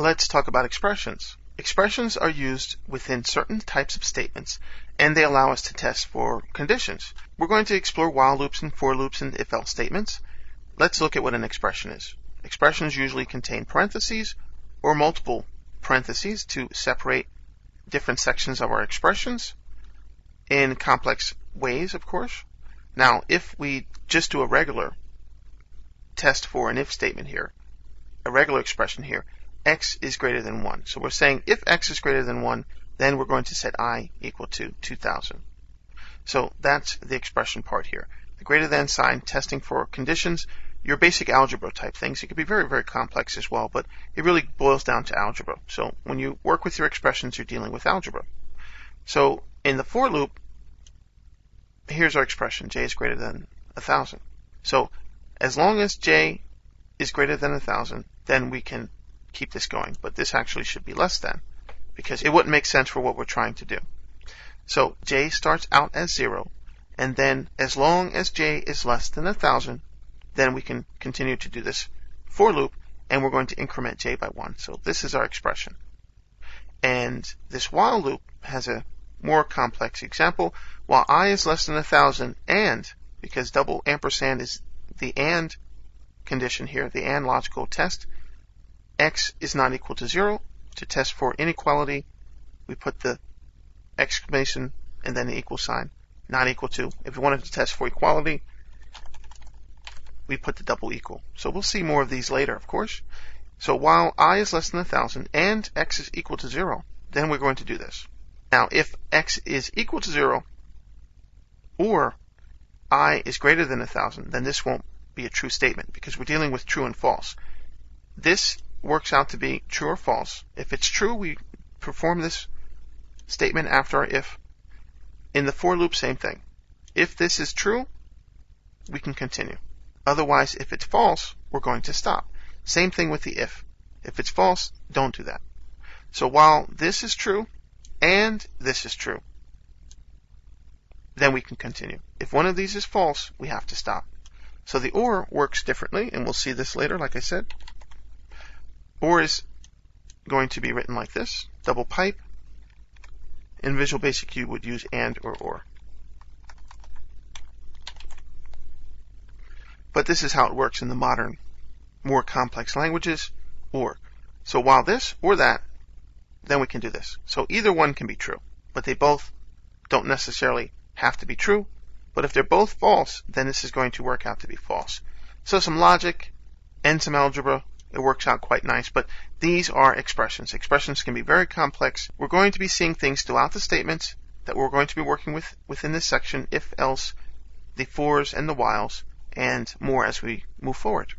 Let's talk about expressions. Expressions are used within certain types of statements, and they allow us to test for conditions. We're going to explore while loops and for loops and if-else statements. Let's look at what an expression is. Expressions usually contain parentheses or multiple parentheses to separate different sections of our expressions in complex ways, of course. Now, if we just do a regular test for an if statement here, a regular expression here, x is greater than 1. So we're saying if x is greater than 1, then we're going to set I equal to 2,000. So that's the expression part here. The greater than sign, testing for conditions, your basic algebra type things. It could be very, very complex as well, but it really boils down to algebra. So when you work with your expressions, you're dealing with algebra. So in the for loop, here's our expression, j is greater than 1,000. So as long as j is greater than 1,000, then we can keep this going. But this actually should be less than, because it wouldn't make sense for what we're trying to do. So j starts out as 0, and then as long as j is less than 1,000, then we can continue to do this for loop, and we're going to increment j by 1. So this is our expression. And this while loop has a more complex example. While I is less than 1,000, and, because double ampersand is the and condition here, the and logical test, x is not equal to 0. To test for inequality, we put the exclamation and then the equal sign, not equal to. If we wanted to test for equality, we put the double equal. So we'll see more of these later, of course. So while I is less than 1,000 and x is equal to 0, then we're going to do this. Now, if x is equal to 0 or I is greater than 1,000, then this won't be a true statement because we're dealing with true and false. This works out to be true or false. If it's true, we perform this statement after our if. In the for loop, same thing. If this is true, we can continue. Otherwise, if it's false, we're going to stop. Same thing with the if. If it's false, don't do that. So while this is true and this is true, then we can continue. If one of these is false, we have to stop. So the or works differently, and we'll see this later, like I said. Or is going to be written like this, double pipe. In Visual Basic, you would use and or. But this is how it works in the modern, more complex languages, or. So while this or that, then we can do this. So either one can be true, but they both don't necessarily have to be true. But if they're both false, then this is going to work out to be false. So some logic and some algebra, it works out quite nice, but these are expressions. Expressions can be very complex. We're going to be seeing things throughout the statements that we're going to be working with within this section, if, else, the fors and the whiles, and more as we move forward.